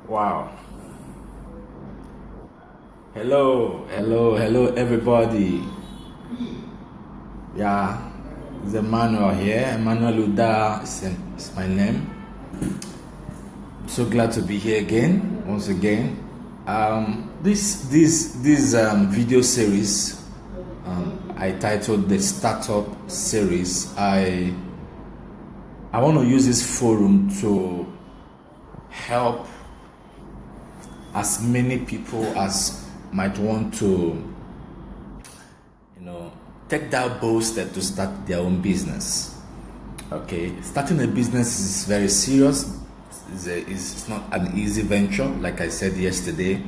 Wow. Hello, everybody. Yeah, it's Emmanuel here. Emmanuel Uda is my name. I'm so glad to be here again, once again. This video series, I titled the Startup Series. I want to use this forum to help as many people as might want to, take that bold step to start their own business. Okay, starting a business is very serious. It's not an easy venture, like I said yesterday.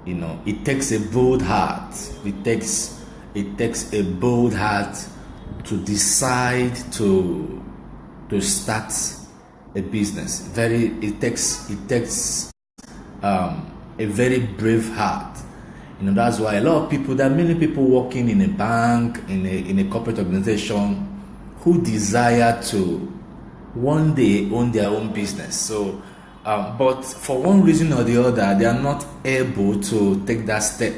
It takes a bold heart. It takes a bold heart to decide to start a business. It takes a very brave heart. That's why there are many people working in a bank, in a corporate organization, who desire to one day own their own business. So, but for one reason or the other, they are not able to take that step.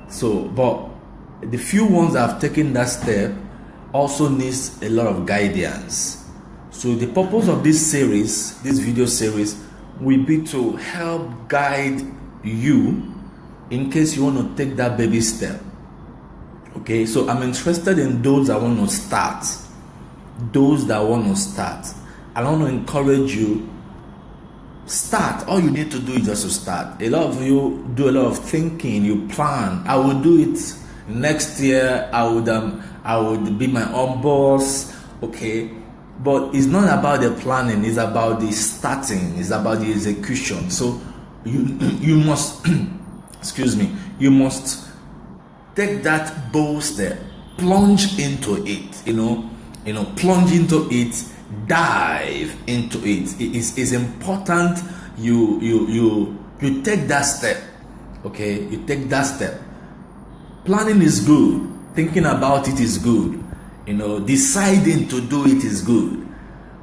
So, but the few ones that have taken that step also needs a lot of guidance. So the purpose of this video series, will be to help guide you in case you want to take that baby step. Okay, so I'm interested in those that want to start. I want to encourage you. Start. All you need to do is just to start. A lot of you do a lot of thinking. You plan. I will do it next year. I would be my own boss. Okay. But it's not about the planning, it's about the starting, it's about the execution. So you must you must take that bold step, plunge into it, plunge into it, dive into it. It's important you take that step. Okay, you take that step. Planning is good, thinking about it is good. Deciding to do it is good,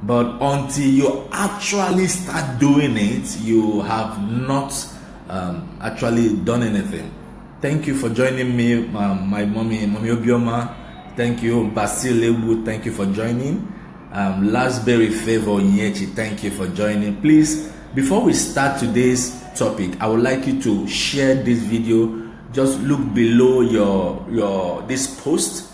but until you actually start doing it, you have not actually done anything. Thank you for joining me, my mommy Obioma. Thank you, Basil Lebu. Thank you for joining. Lasberry Favor Nyechi. Thank you for joining. Please, before we start today's topic, I would like you to share this video. Just look below your this post.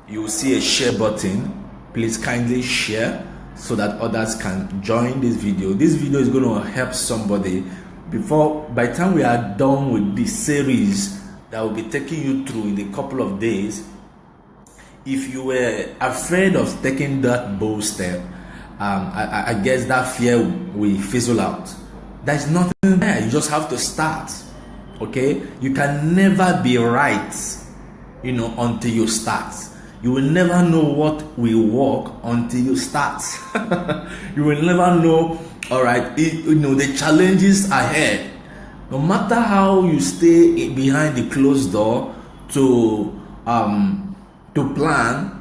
You will see a share button. Please kindly share so that others can join this video. This video is going to help somebody. By the time we are done with this series that will be taking you through in a couple of days, if you were afraid of taking that bold step, I guess that fear will fizzle out. There's nothing there. You just have to start. Okay? You can never be right, until you start. You will never know what will work until you start. You will never know, all right, the challenges ahead. No matter how you stay behind the closed door to plan,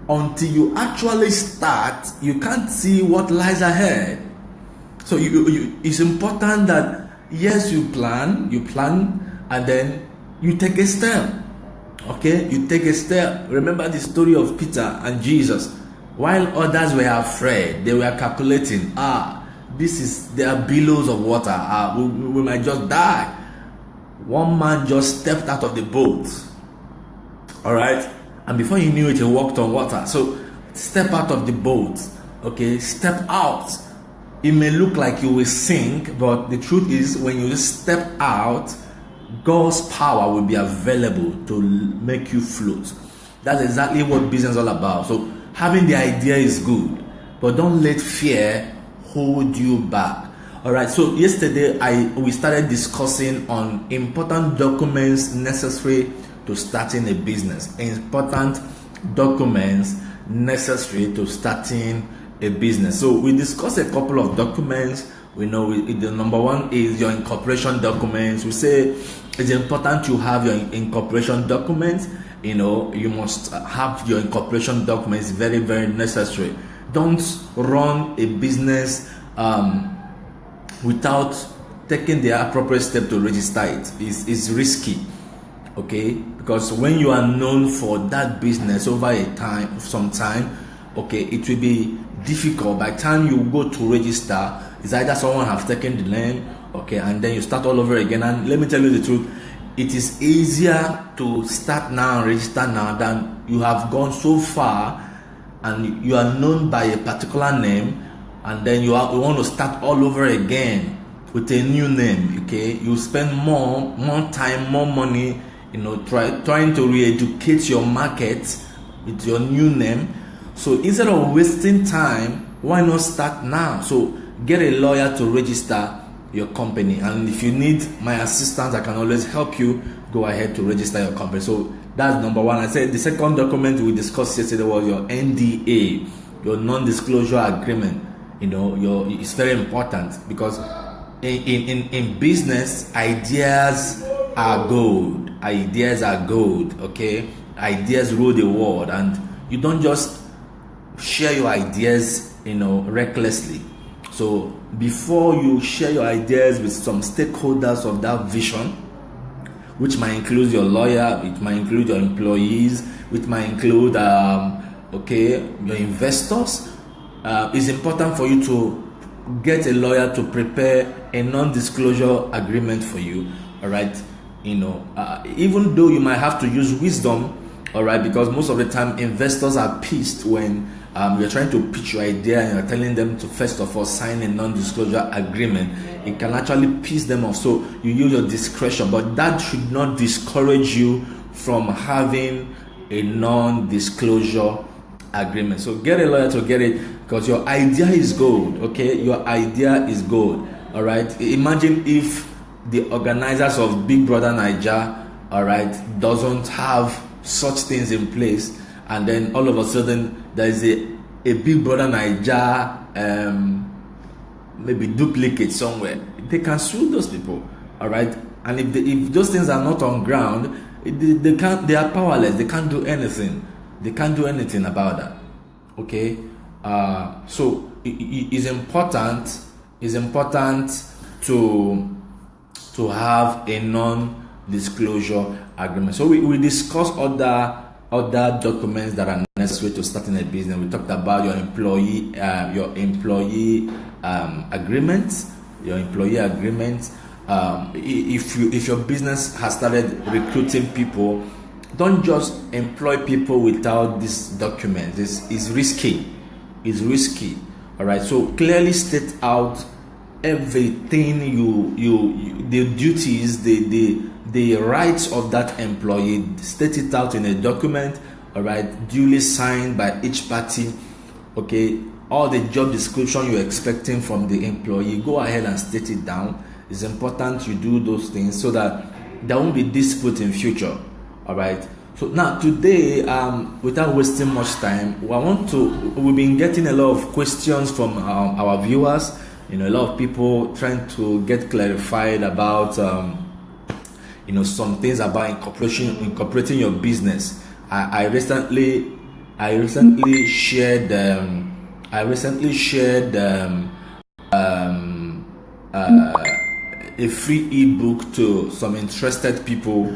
until you actually start, you can't see what lies ahead. So it's important that, yes, you plan, and then you take a step. Okay, you take a step. Remember the story of Peter and Jesus. While others were afraid, they were calculating. There are billows of water. We might just die. One man just stepped out of the boat. All right, and before he knew it, he walked on water. So step out of the boat. Okay, step out. It may look like you will sink, but the truth is, when you step out, God's power will be available to make you float. That's exactly what business is all about. So having the idea is good, but don't let fear hold you back. All right. So yesterday we started discussing on important documents necessary to starting a business. Important documents necessary to starting a business. So we discussed a couple of documents. The number one is your incorporation documents. We say it's important to have your incorporation documents. You must have your incorporation documents. Very, very necessary. Don't run a business without taking the appropriate step to register it is risky. Okay, because when you are known for that business over some time, okay, it will be difficult. By the time you go to register, it's either someone has taken the name, okay, and then you start all over again. And let me tell you the truth, it is easier to start now and register now than you have gone so far and you are known by a particular name, and then you want to start all over again with a new name. Okay, you spend more time, more money, trying to re-educate your market with your new name. So instead of wasting time, why not start now? So get a lawyer to register your company, and if you need my assistance, I can always help you. Go ahead to register your company. So that's number one. I said the second document we discussed yesterday was your NDA, your non-disclosure agreement. It's very important, because in business, ideas are gold. Ideas are gold. Okay, ideas rule the world, and you don't just share your ideas recklessly. So before you share your ideas with some stakeholders of that vision, which might include your lawyer, it might include your employees, which might include your investors, it's important for you to get a lawyer to prepare a non-disclosure agreement for you. All right, even though you might have to use wisdom, all right, because most of the time investors are pissed when you're trying to pitch your idea and you're telling them to first of all sign a non-disclosure agreement. It can actually piss them off. So you use your discretion, but that should not discourage you from having a non-disclosure agreement. So get a lawyer to get it, because your idea is gold. Okay, your idea is gold. All right. Imagine if the organizers of Big Brother Naija, all right, doesn't have such things in place, and then all of a sudden there is a Big Brother Naija maybe duplicate somewhere. They can sue those people. All right, and if those things are not on ground, they are powerless. They can't do anything. They can't do anything about that. Okay, so it's important to have a non-disclosure agreement. So we discussed other documents that are necessary to starting a business. We talked about your employee agreement. If your business has started recruiting people, don't just employ people without this document. This is risky. It's risky. All right. So clearly state out everything the duties, the rights of that employee. State it out in a document. All right, duly signed by each party. Okay, all the job description you're expecting from the employee, go ahead and state it down. It's important you do those things so that there won't be dispute in future. All right. So now today, without wasting much time, we've been getting a lot of questions from our viewers. A lot of people trying to get clarified about some things about incorporating your business. I recently shared a free ebook to some interested people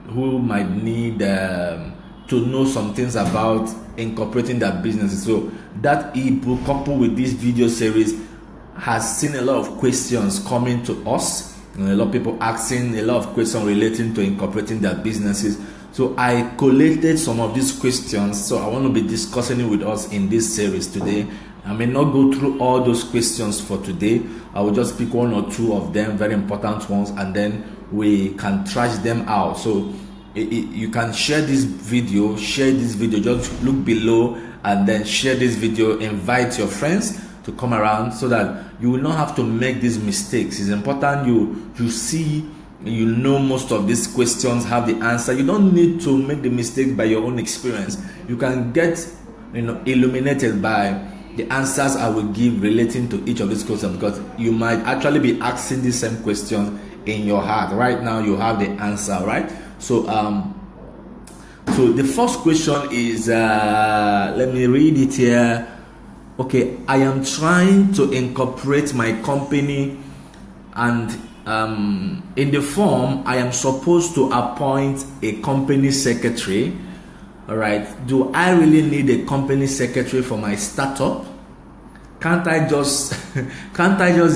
who might need to know some things about incorporating their businesses. So that ebook, coupled with this video series, has seen a lot of questions coming to us. A lot of people asking a lot of questions relating to incorporating their businesses. So I collated some of these questions. So I want to be discussing it with us in this series today. I may not go through all those questions for today. I will just pick one or two of them, very important ones, and then we can trash them out. So you can share this video. Just look below and then share this video. Invite your friends to come around so that you will not have to make these mistakes. It's important you see, most of these questions have the answer. You don't need to make the mistake by your own experience. You can get illuminated by the answers I will give relating to each of these questions, because you might actually be asking the same question in your heart. Right now you have the answer, right? So the first question is, let me read it here. Okay, I am trying to incorporate my company and in the form, I am supposed to appoint a company secretary. All right. Do I really need a company secretary for my startup? Can't I just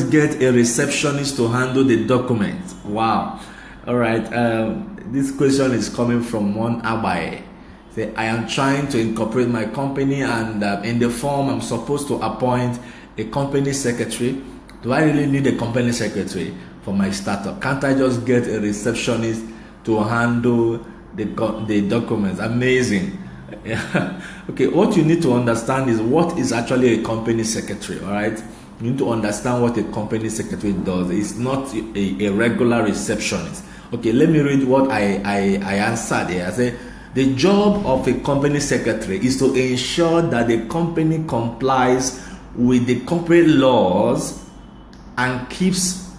get a receptionist to handle the documents? Wow. All right. This question is coming from one Abai. Say, I am trying to incorporate my company, and in the form, I'm supposed to appoint a company secretary. Do I really need a company secretary for my startup? Can't I just get a receptionist to handle the documents? Amazing. Okay, what you need to understand is what is actually a company secretary. All right, you need to understand what a company secretary does. It's not a regular receptionist. Okay, let me read what I answered here. I say the job of a company secretary is to ensure that the company complies with the corporate laws and keeps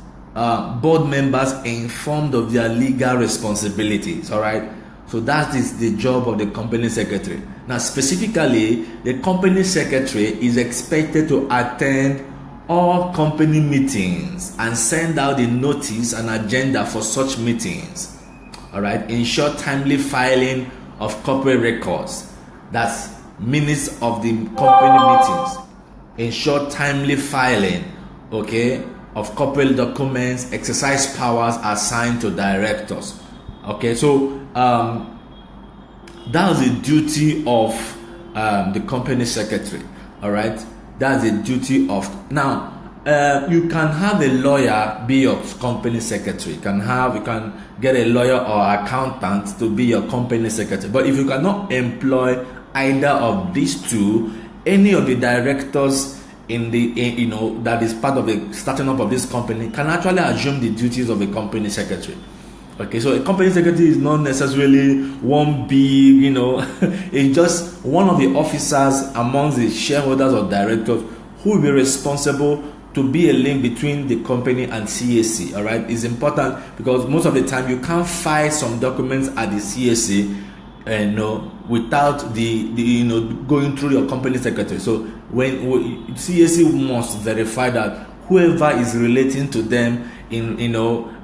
board members informed of their legal responsibilities. All right, so that is the job of the company secretary. Now, specifically, the company secretary is expected to attend all company meetings and send out the notice and agenda for such meetings. All right, ensure timely filing of corporate records. That's minutes of the company meetings. Ensure timely filing, okay, of corporate documents, exercise powers assigned to directors. Okay, so that's the duty of the company secretary. All right, that's the duty of. Now, you can have a lawyer be your company secretary. You can get a lawyer or accountant to be your company secretary. But if you cannot employ either of these two, any of the directors that is part of the starting up of this company can actually assume the duties of a company secretary. Okay, so a company secretary is not necessarily one big, it's just one of the officers amongst the shareholders or directors who will be responsible to be a link between the company and CAC. All right, it's important because most of the time you can't file some documents at the CAC, without the going through your company secretary. So when CAC must verify that whoever is relating to them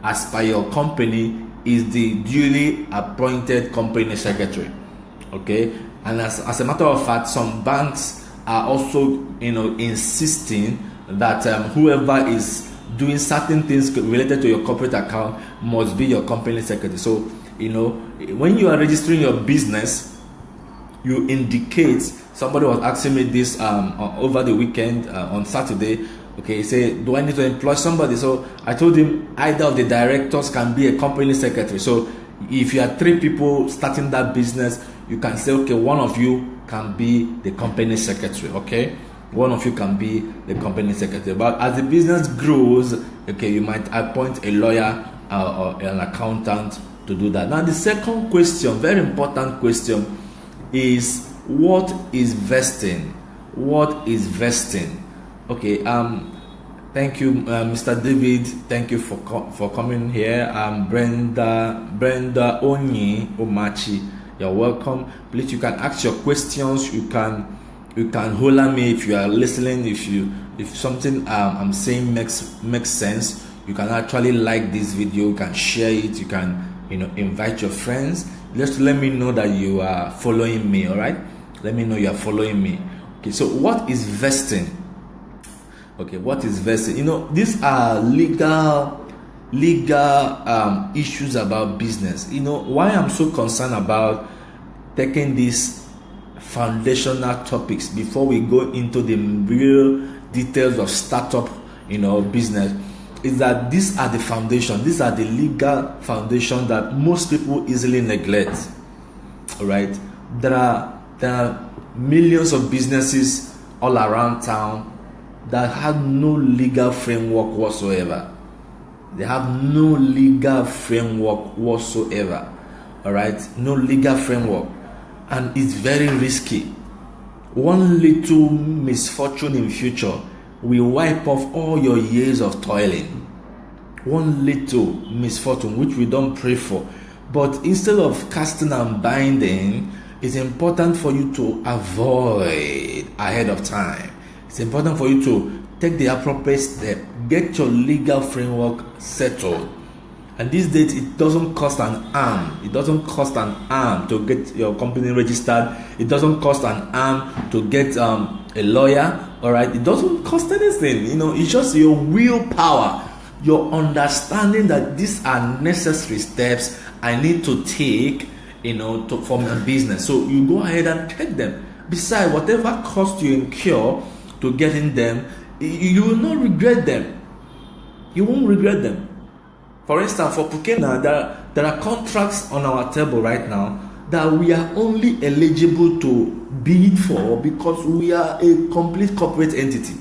as per your company is the duly appointed company secretary. Okay, and as a matter of fact, some banks are also insisting that whoever is doing certain things related to your corporate account must be your company secretary. So when you are registering your business, you indicate. Somebody was asking me this over the weekend on Saturday. Okay, he said, do I need to employ somebody? So I told him either of the directors can be a company secretary. So if you are 3 people starting that business, you can say, okay, one of you can be the company secretary. Okay, one of you can be the company secretary. But as the business grows, okay, you might appoint a lawyer or an accountant to do that. Now, the second question, very important question, is what is vesting? What is vesting? Okay, thank you, Mr. David. Thank you for coming here. Brenda Onyi Omachi, you're welcome. Please, you can ask your questions. You can holler me if you are listening. If something I'm saying makes sense, you can actually like this video. You can share it. You can invite your friends. Just let me know that you are following me. All right, let me know you are following me. Okay, so what is vesting? Okay, what is vesting? These are legal issues about business. Why I'm so concerned about taking these foundational topics before we go into the real details of startup, business, is that these are the foundation. These are the legal foundation that most people easily neglect. All right, there are millions of businesses all around town that have no legal framework whatsoever. They have no legal framework whatsoever. All right, no legal framework, and it's very risky. One little misfortune in future will wipe off all your years of toiling. One little misfortune, which we don't pray for, but instead of casting and binding, it's important for you to avoid ahead of time. It's important for you to take the appropriate step, get your legal framework settled. And these days, it doesn't cost an arm. It doesn't cost an arm to get your company registered. It doesn't cost an arm to get a lawyer. All right, it doesn't cost anything. It's just your willpower, your understanding that these are necessary steps I need to take, for my business. So you go ahead and take them. Besides, whatever cost you incur to getting them, you will not regret them. You won't regret them. For instance, for Pukena, there are contracts on our table right now that we are only eligible to bid for because we are a complete corporate entity.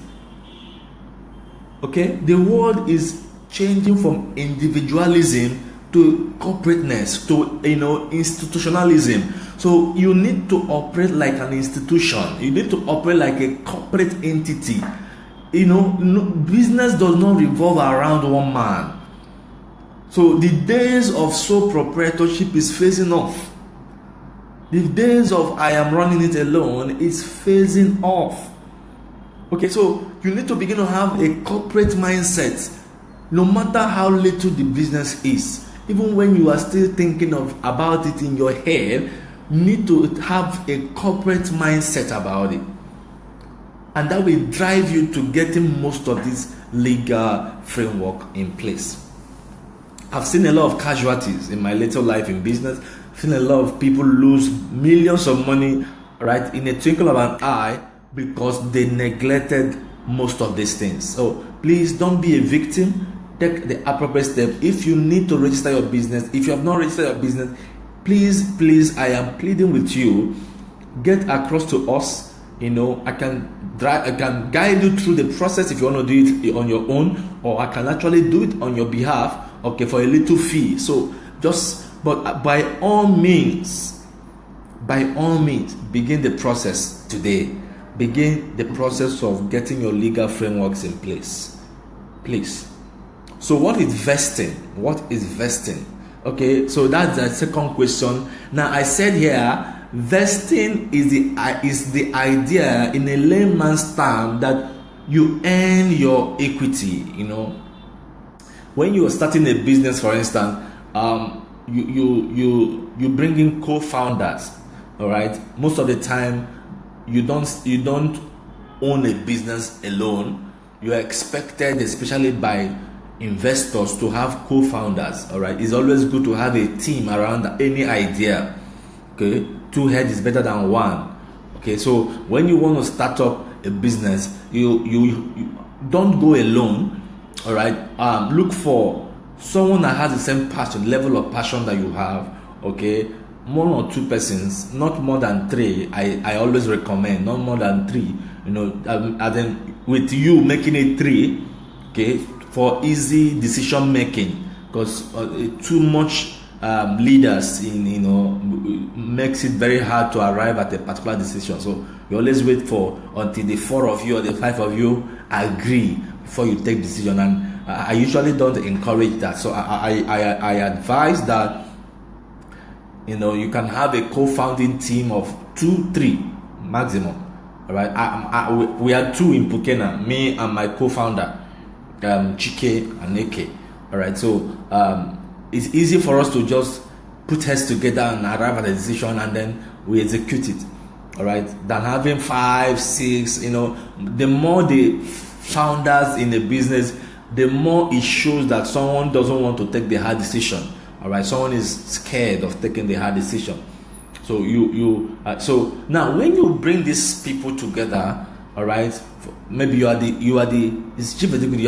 Okay? The world is changing from individualism to corporateness, to institutionalism. So you need to operate like an institution. You need to operate like a corporate entity. Business does not revolve around one man. So the days of sole proprietorship is phasing off. The days of I am running it alone is phasing off. Okay, so you need to begin to have a corporate mindset, no matter how little the business is. Even when you are still thinking about it in your head, you need to have a corporate mindset about it. And that will drive you to getting most of this legal framework in place. I've seen a lot of casualties in my little life in business. I've seen a lot of people lose millions of money, right, in a twinkle of an eye because they neglected most of these things. So please don't be a victim. Take the appropriate step. If you need to register your business, if you have not registered your business, please, I am pleading with you, get across to us. I can guide you through the process if you want to do it on your own, or I can actually do it on your behalf, okay, for a little fee. So but by all means, begin the process today. Begin the process of getting your legal frameworks in place, please. So what is vesting? Okay, so that's the second question. Now I said here, vesting is the idea in a layman's term that you earn your equity. When you are starting a business, for instance, you bring in co-founders. All right. Most of the time, you don't own a business alone. You are expected, especially by investors, to have co-founders. All right. It's always good to have a team around any idea. Okay. 2 heads is better than 1. Okay. So when you want to start up a business, you don't go alone. All right. Look for someone that has the same level of passion that you have. Okay. 1 or 2 persons, not more than 3. I always recommend not more than 3. And then with you making it 3, okay, for easy decision making, because too much leaders makes it very hard to arrive at a particular decision. So you always wait until the 4 of you or the 5 of you agree before you take decision. And I usually don't encourage that. So I advise that you can have a co-founding team of 2-3 maximum. All right. We are 2 in Pukena, me and my co-founder, Chike and Eke. All right. So it's easy for us to just put heads together and arrive at a decision, and then we execute it. All right. Than having 5, 6. The more the founders in the business, the more it shows that someone doesn't want to take the hard decision. All right, someone is scared of taking the hard decision. So so now when you bring these people together, all right, maybe you are the chief executive,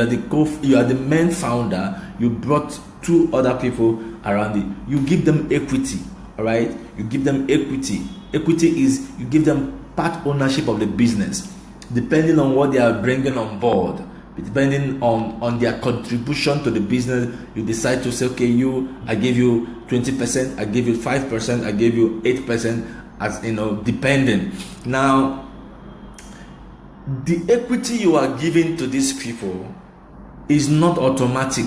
you are the main founder. You brought 2 other people around it. You give them equity. All right, you give them equity. Equity is you give them part ownership of the business, depending on what they are bringing on board. Depending on their contribution to the business, you decide to say, okay, I give you 20%, I give you 5%, I give you 8%, as depending. Now, the equity you are giving to these people is not automatic.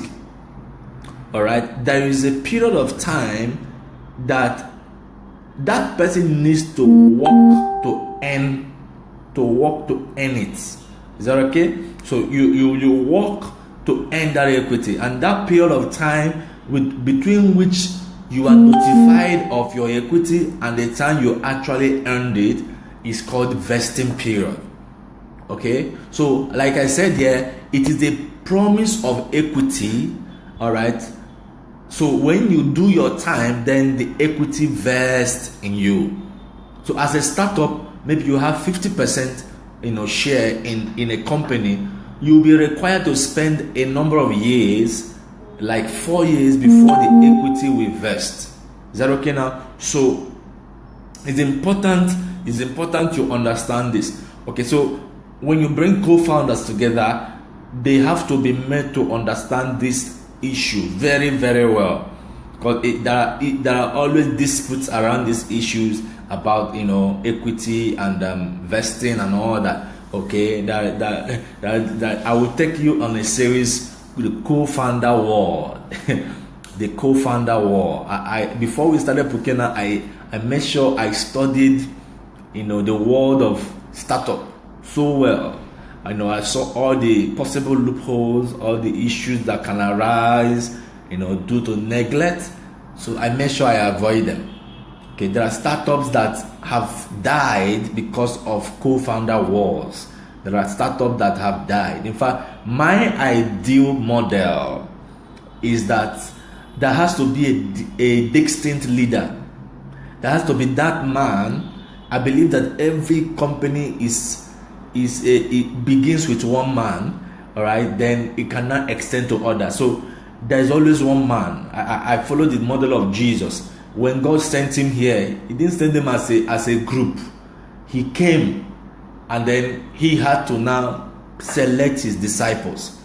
All right, there is a period of time that person needs to work to earn it. Is that okay? So you work to earn that equity, and that period of time between which you are notified of your equity and the time you actually earned it is called vesting period. Okay, so like I said here, it is the promise of equity. All right, so when you do your time, then the equity vests in you. So as a startup, maybe you have 50% share in a company. You'll be required to spend a number of years, like 4 years, before the equity will vest. Is that okay now? So it's important to understand this. Okay, so when you bring co-founders together, they have to be made to understand this issue very, very well, because there are always disputes around these issues about equity and vesting and all that. Okay, that I will take you on a series, the co-founder war. The co-founder war. I before we started Pukena, I made sure I studied the world of startup so well. I saw all the possible loopholes, all the issues that can arise due to neglect. So I made sure I avoid them. Okay, there are startups that have died because of co-founder wars. There are startups that have died. In fact, my ideal model is that there has to be a distinct leader. There has to be that man. I believe that every company it begins with one man, all right, then it cannot extend to others. So there is always one man. I follow the model of Jesus. When God sent him here, he didn't send them as a group. He came, and then he had to now select his disciples.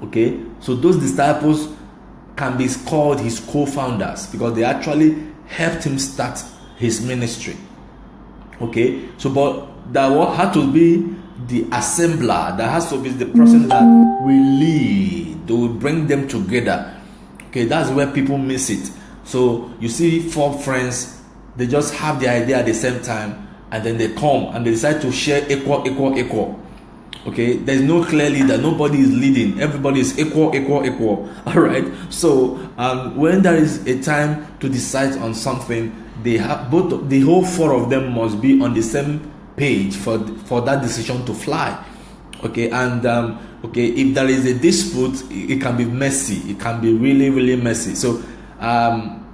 Okay, so those disciples can be called his co-founders because they actually helped him start his ministry. Okay, so but that had to be the assembler. That has to be the person that will lead. They will bring them together. Okay, that's where people miss it. So you see 4 friends, they just have the idea at the same time, and then they come and they decide to share equal. Okay, there's no clear leader. Nobody is leading. Everybody is equal. All right. So when there is a time to decide on something, they have the whole 4 of them must be on the same page for that decision to fly. Okay, and if there is a dispute, it can be messy. It can be really, really messy. So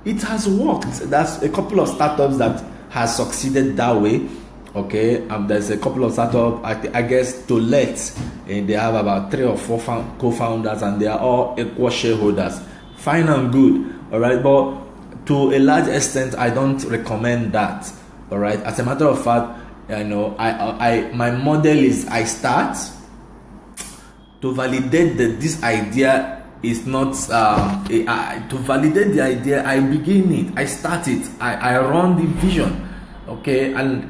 it has worked. That's a couple of startups that has succeeded that way. Okay, there's a couple of startups. I guess to they have about 3 or 4 co-founders, and they are all equal shareholders. Fine and good. All right, but to a large extent, I don't recommend that. All right. As a matter of fact, my model is I start to validate that this idea is not to validate the idea. I begin it. I start it. I run the vision. Okay, and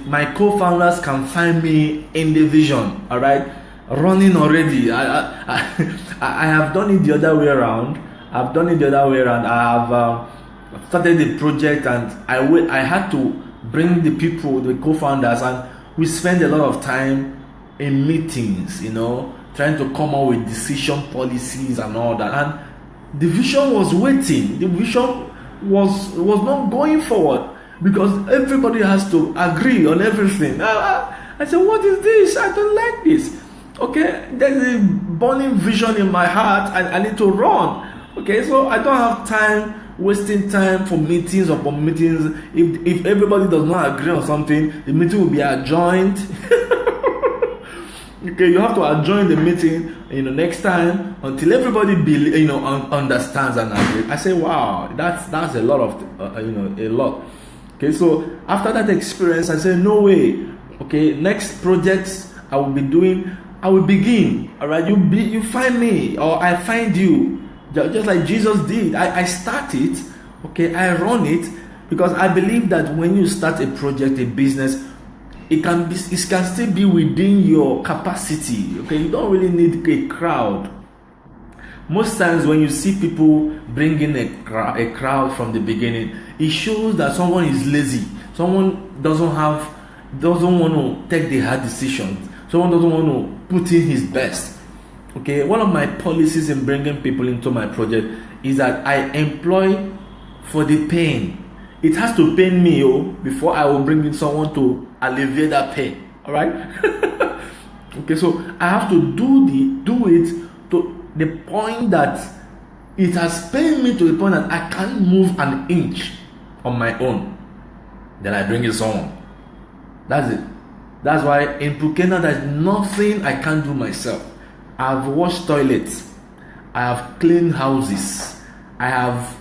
my co-founders can find me in the vision. All right, running already. I have done it the other way around. I have started the project, and I had to bring the people, the co-founders, and we spend a lot of time in meetings, trying to come up with decision policies and all that. And the vision was waiting. The vision was not going forward because everybody has to agree on everything. I said, what is this? I don't like this. Okay, there's a burning vision in my heart, and I need to run. Okay, so I don't have time wasting time for meetings upon meetings. If everybody does not agree on something, the meeting will be adjourned. Okay, you have to adjourn the meeting, next time until everybody understands and agrees. I say, wow, that's a lot of a lot. Okay, so after that experience, I said, no way. Okay, next projects I will begin. All right, you find me, or I find you. Just like Jesus did. I start it, okay, I run it, because I believe that when you start a project, a business, it can still be within your capacity. Okay, you don't really need a crowd. Most times when you see people bring in a crowd from the beginning, it shows that someone is lazy. Someone doesn't want to take the hard decisions. Someone doesn't want to put in his best. Okay, one of my policies in bringing people into my project is that I employ for the pain. It has to pain me before I will bring in someone to alleviate that pain. All right. Okay, so I have to do it to the point that it has pained me to the point that I can't move an inch on my own. Then I bring in someone. That's it. That's why in Pukena there's nothing I can't do myself. I've washed toilets. I have cleaned houses. I have,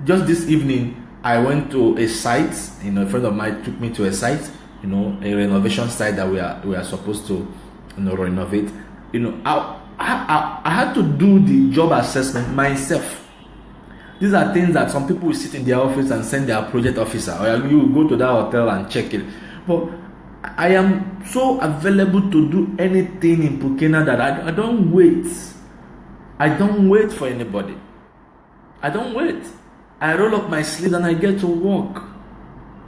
just this evening I went to a site. A friend of mine took me to a site. A renovation site that we are supposed to renovate. I had to do the job assessment myself. These are things that some people will sit in their office and send their project officer, or you go to that hotel and check it. But I am so available to do anything in Pukena that I don't wait. I don't wait for anybody. I don't wait. I roll up my sleeves and I get to work.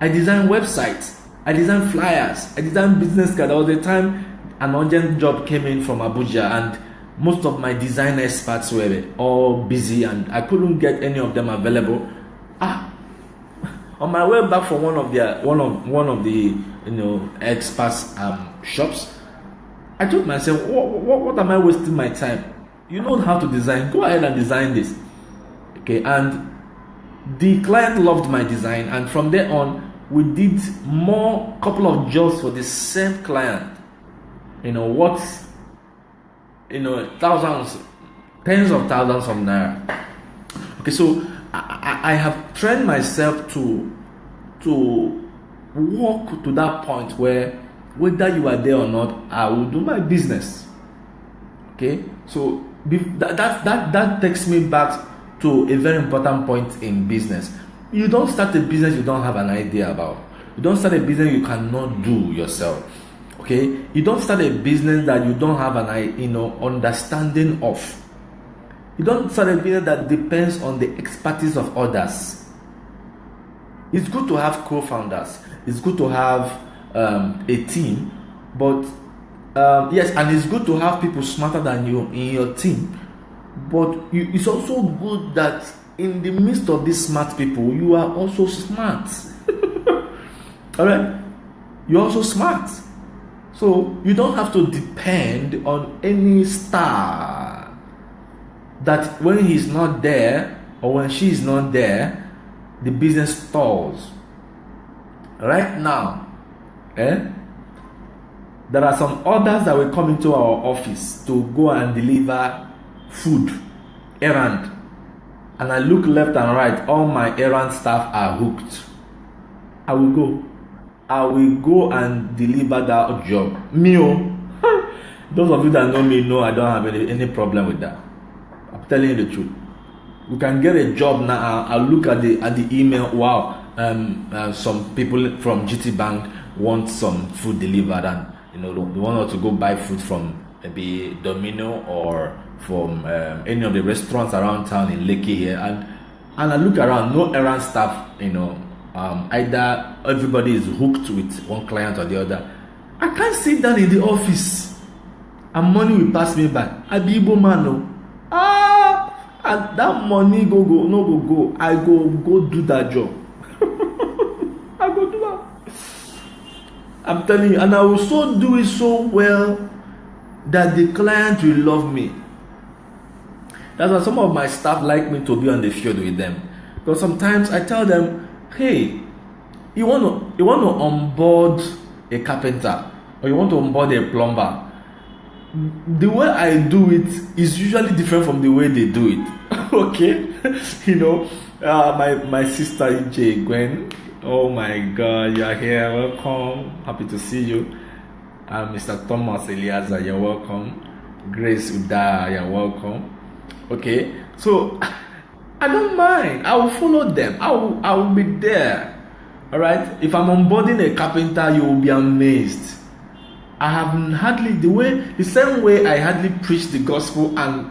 I design websites. I design flyers. I design business cards. There was a time an urgent job came in from Abuja and most of my design experts were all busy and I couldn't get any of them available. On my way back from one of the experts shops, I told myself, what am I wasting my time? You know how to design. Go ahead and design this. Okay, and the client loved my design, and from there on, we did couple of jobs for the same client. Thousands, tens of thousands of naira. Okay, so I have trained myself to walk to that point where whether you are there or not, I will do my business. Okay, so that takes me back to a very important point in business. You don't start a business you don't have an idea about. You don't start a business you cannot do yourself. Okay, you don't start a business that you don't have an understanding of. You don't start a business that depends on the expertise of others. It's good to have co-founders. It's good to have a team, but yes, and it's good to have people smarter than you in your team. But it's also good that in the midst of these smart people, you are also smart. All right, you're also smart. So you don't have to depend on any star that when he's not there or when she's not there, the business stalls. Right now, there are some orders that will come into our office to go and deliver food, errand. And I look left and right, all my errand staff are hooked. I will go and deliver that job. Those of you that know me know I don't have any problem with that. I'm telling you the truth. We can get a job now. I'll look at the email. Wow, some people from GT Bank want some food delivered, and they want us to go buy food from maybe Domino or from any of the restaurants around town in Lekki here, and I look around, no errand staff. Either everybody is hooked with one client or the other. I can't sit down in the office and money will pass me by. I be Igbo man, and that money go. I go do that job. I go do that. I'm telling you, and I will so do it so well that the client will love me. That's why some of my staff like me to be on the field with them, because sometimes I tell them, hey, you want to onboard a carpenter or you want to onboard a plumber. The way I do it is usually different from the way they do it. Okay, my sister EJ Gwen. Oh my God, you are here. Welcome. Happy to see you. Mr. Thomas Eliaza, you're welcome. Grace Uda, you're welcome. Okay, so I don't mind. I will follow them. I will be there. All right. If I'm onboarding a carpenter, you will be amazed. I have the same way I hardly preach the gospel and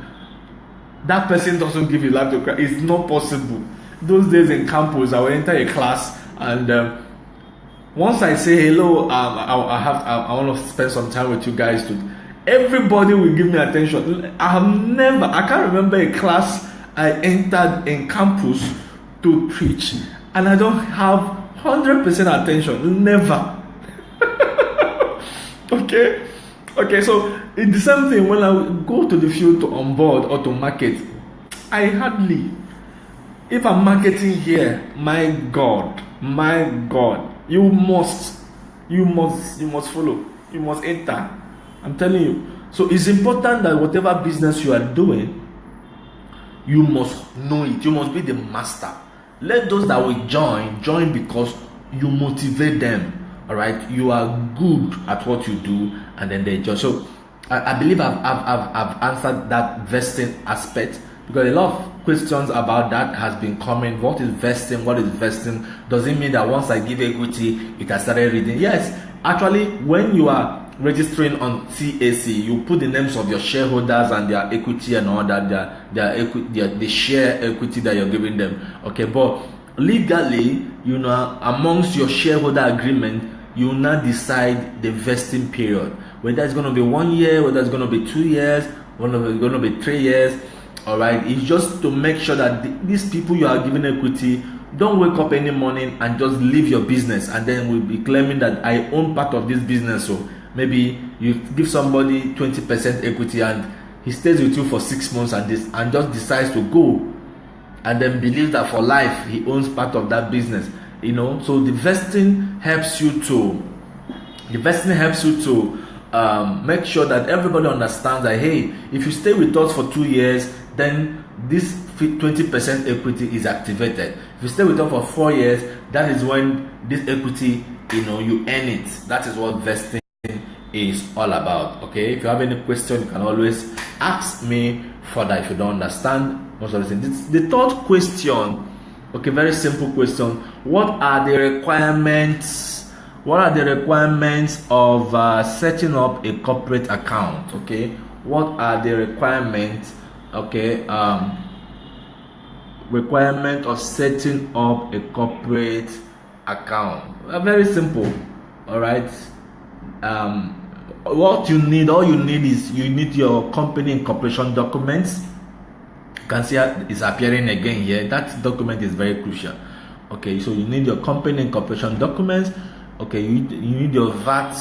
that person doesn't give you life to Christ. It's not possible. Those days in campus, I would enter a class and once I say hello, I want to spend some time with you guys too. Everybody will give me attention. I can't remember a class I entered in campus to preach, and I don't have 100% attention. Never. Okay, so it's the same thing when I go to the field to onboard or to market. I hardly, if I'm marketing here, my God, you must follow, you must enter. I'm telling you. So it's important that whatever business you are doing, you must know it. You must be the master. Let those that will join because you motivate them. All right, you are good at what you do, and then they join. So I believe I've answered that vesting aspect, because a lot of questions about that has been coming. What is vesting? What is vesting? Does it mean that once I give equity, you can start reading? Yes, actually, when you are registering on CAC, you put the names of your shareholders and their equity and all that, the share equity that you're giving them. Okay, but legally, amongst your shareholder agreement, you now decide the vesting period, whether it's going to be 1 year, whether it's going to be 2 years, whether it's going to be 3 years. All right, it's just to make sure that these people you are giving equity don't wake up any morning and just leave your business and then will be claiming that I own part of this business. So maybe you give somebody 20% equity and he stays with you for 6 months and just decides to go, and then believes that for life he owns part of that business. So the vesting helps you to make sure that everybody understands that, hey, if you stay with us for 2 years, then this 20% equity is activated. If you stay with us for 4 years, that is when this equity, you earn it. That is what vesting is all about. Okay, if you have any question, you can always ask me further if you don't understand most of the things. The third question, okay, very simple question. What are the requirements of setting up a corporate account? Okay, what are the requirements? Okay, requirement of setting up a corporate account. Very simple. All right. All you need is your company incorporation documents. You can see it's appearing again here. That document is very crucial. Okay, so you need your company incorporation documents. Okay, you need your VAT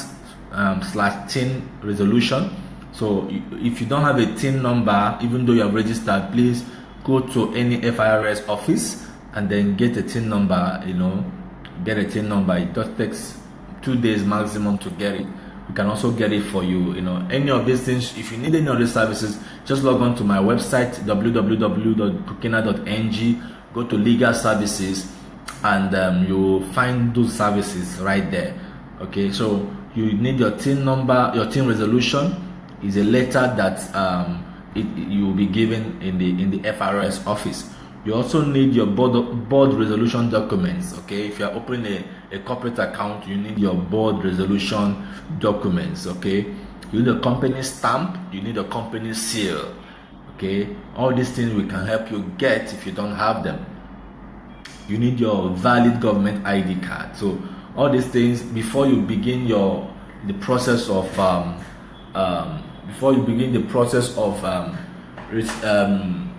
/TIN resolution. So if you don't have a TIN number, even though you have registered, please go to any FIRS office and then get a TIN number. Get a TIN number. It just takes 2 days maximum to get it. We can also get it for you. Any of these things, if you need any of these services, just log on to my website, www.pukena.ng, go to legal services, and you'll find those services right there. Okay, so you need your TIN number. Your TIN resolution is a letter that you will be given in the FRS office. You also need your board resolution documents. Okay, if you are opening a corporate account, you need your board resolution documents. Okay, you need a company stamp, you need a company seal. Okay, all these things we can help you get if you don't have them. You need your valid government ID card. So all these things before you begin the process of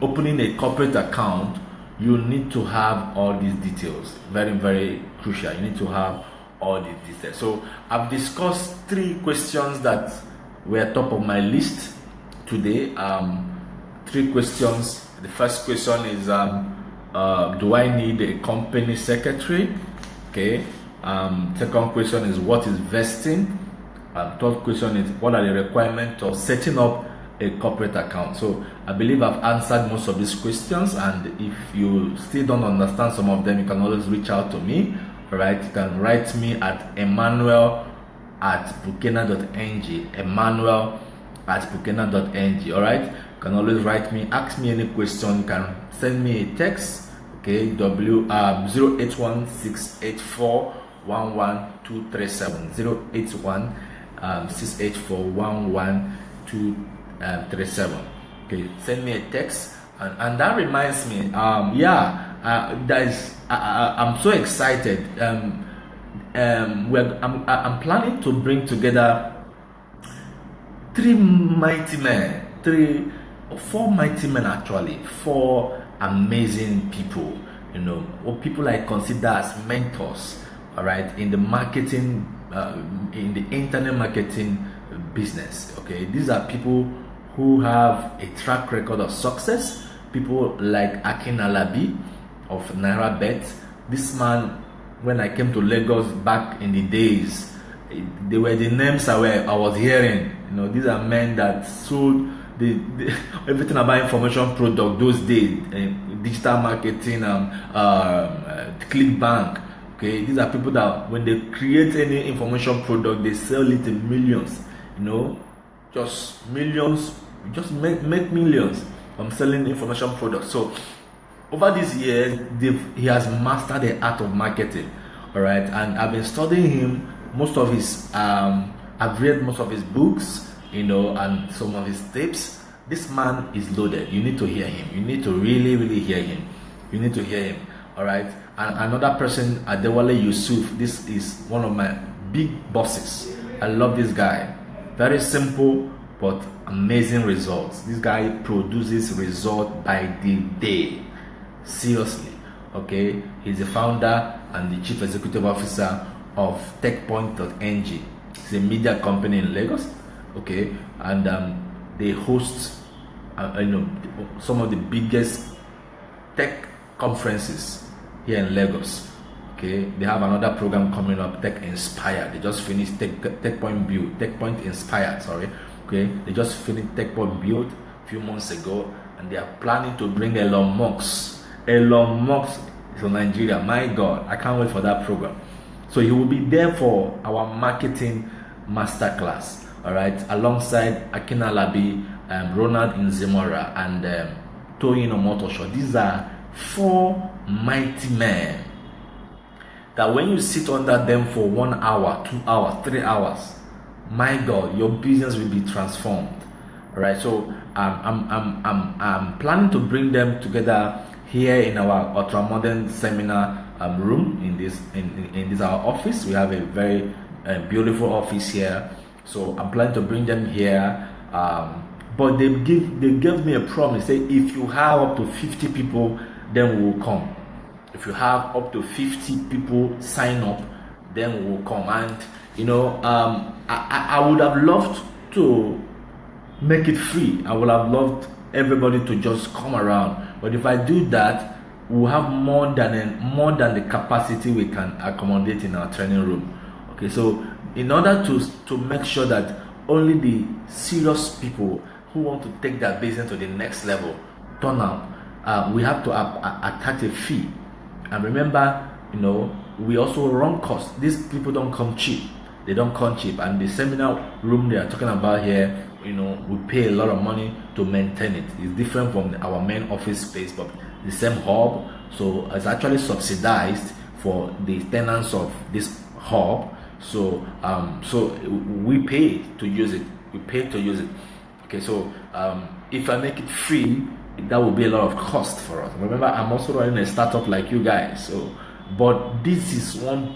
opening a corporate account, you need to have all these details. Very, very crucial. You need to have all these details. So I've discussed 3 questions that were top of my list today. 3 questions. The first question is, do I need a company secretary? Okay. Second question is, what is vesting? Third question is, what are the requirements of setting up a corporate account? So I believe I've answered most of these questions, and if you still don't understand some of them, you can always reach out to me. All right, you can write me at emmanuel@pukena.ng, emmanuel@pukena.ng. All right, you can always write me, ask me any question. You can send me a text. Okay, 081-684-11237, 081-684-11237. Okay, send me a text, and that reminds me, I'm so excited. I'm planning to bring together four mighty men actually, four amazing people, or people I consider as mentors, all right, in the marketing, in the internet marketing business. Okay, these are people who have a track record of success. People like Akin Alabi of NairaBet. This man, when I came to Lagos back in the days, they were the names I was hearing. These are men that sold everything about information product those days, digital marketing, ClickBank. Okay, these are people that when they create any information product, they sell it in millions. Just millions, just make millions from selling information products. So over these years, he has mastered the art of marketing. All right, and I've been studying him. Most of his, I've read most of his books, and some of his tips. This man is loaded. You need to hear him. You need to really, really hear him. You need to hear him. All right. And another person, Adewale Yusuf. This is one of my big bosses. I love this guy. Very simple but amazing results. This guy produces results by the day. Seriously. Okay. He's the founder and the chief executive officer of TechPoint.ng. It's a media company in Lagos. Okay, and they host some of the biggest tech conferences here in Lagos. Okay, they have another program coming up, Tech Inspire. They just finished TechPoint Inspire. Sorry. Okay, they just finished TechPoint Build a few months ago, and they are planning to bring Elon Musk to Nigeria. My God, I can't wait for that program. So he will be there for our marketing masterclass. All right, alongside Akin Alabi, Ronald Nzimora, and Toyin Omotosho. These are four mighty men that when you sit under them for 1 hour, 2 hours, 3 hours, my God, your business will be transformed. All right, so I'm planning to bring them together here in our ultra-modern seminar room in this our office. We have a very beautiful office here. So I'm planning to bring them here, but they gave me a promise. Say if you have up to 50 people, then we will come. If you have up to 50 people sign up, then we will come. And I would have loved to make it free. I would have loved everybody to just come around. But if I do that, we'll have more than the capacity we can accommodate in our training room. Okay, so in order to make sure that only the serious people who want to take their business to the next level turn up, we have to attach a fee. And remember, we also run costs. These people don't come cheap. They don't come cheap. And the seminar room they are talking about here, we pay a lot of money to maintain it. It's different from our main office space, but the same hub. So it's actually subsidized for the tenants of this hub. So we pay to use it. Okay, so if I make it free, that will be a lot of cost for us. Remember, I'm also running a startup like you guys. But this is one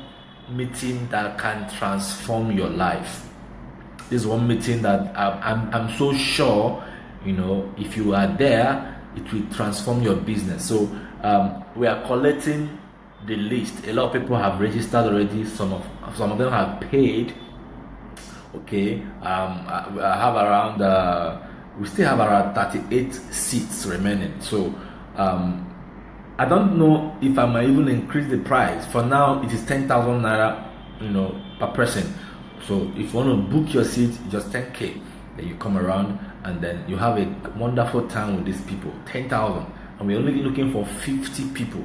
meeting that can transform your life. This is one meeting that I'm so sure, if you are there, it will transform your business. So we are collecting the list. A lot of people have registered already. Some of them have paid. Okay, we still have around 38 seats remaining. So I don't know if I might even increase the price. For now, it is 10,000 naira, per person. So if you want to book your seat, just 10K. Then you come around and then you have a wonderful time with these people. 10,000, and we're only looking for 50 people.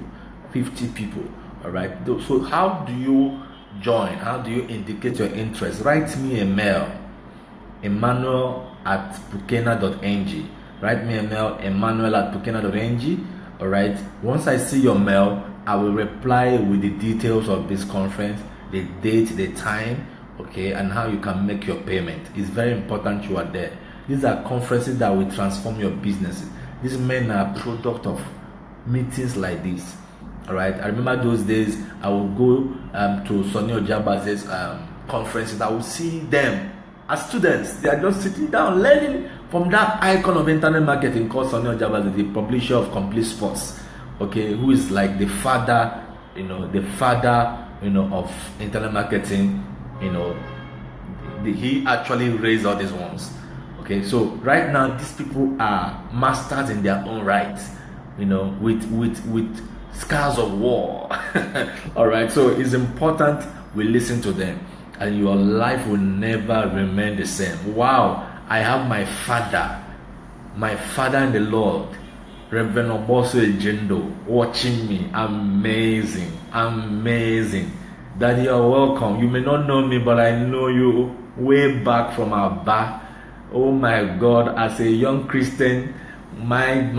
50 people. All right. So how do you join? How do you indicate your interest? Write me a mail, emmanuel@bukena.ng. Write me a mail, emmanuel@bukena.ng. All right. Once I see your mail, I will reply with the details of this conference, the date, the time, okay, and how you can make your payment. It's very important you are there. These are conferences that will transform your businesses. These men are a product of meetings like this. All right, I remember those days. I would go to Sonny Ojabaze's conferences. I would see them as students. They are just sitting down learning from that icon of internet marketing called Sonny Ojabaze, the publisher of Complete Sports. Okay, who is like the father, of internet marketing. He actually raised all these ones. Okay, so right now these people are masters in their own right, with scars of war. All right, so it's important we listen to them, and your life will never remain the same. Wow, I have my father in the Lord, Reverend Oboso Ejendo, watching me. Amazing. Daddy, you're welcome. You may not know me, but I know you way back from Aba. Oh my God, as a young Christian, my.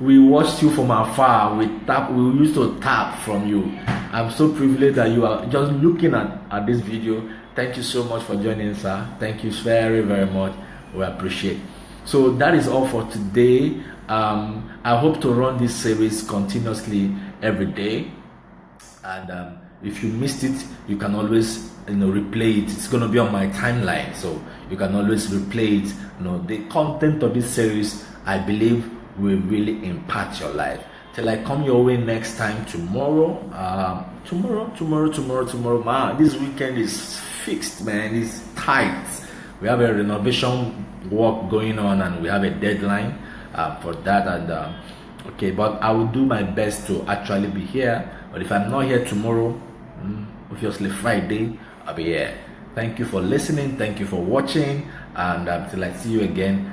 We watched you from afar. We used to tap from you. I'm so privileged that you are just looking at this video. Thank you so much for joining, sir. Thank you very, very much. We appreciate. So that is all for today. I hope to run this series continuously every day. And if you missed it, you can always replay it. It's going to be on my timeline, so you can always replay it. The content of this series, I believe, will really impact your life. Till I come your way next time tomorrow. Tomorrow. Man, this weekend is fixed, man. It's tight. We have a renovation work going on, and we have a deadline for that. And okay, but I will do my best to actually be here. But if I'm not here tomorrow, obviously Friday, I'll be here. Thank you for listening. Thank you for watching. And until I see you again,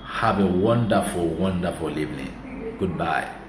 have a wonderful, wonderful evening. Goodbye.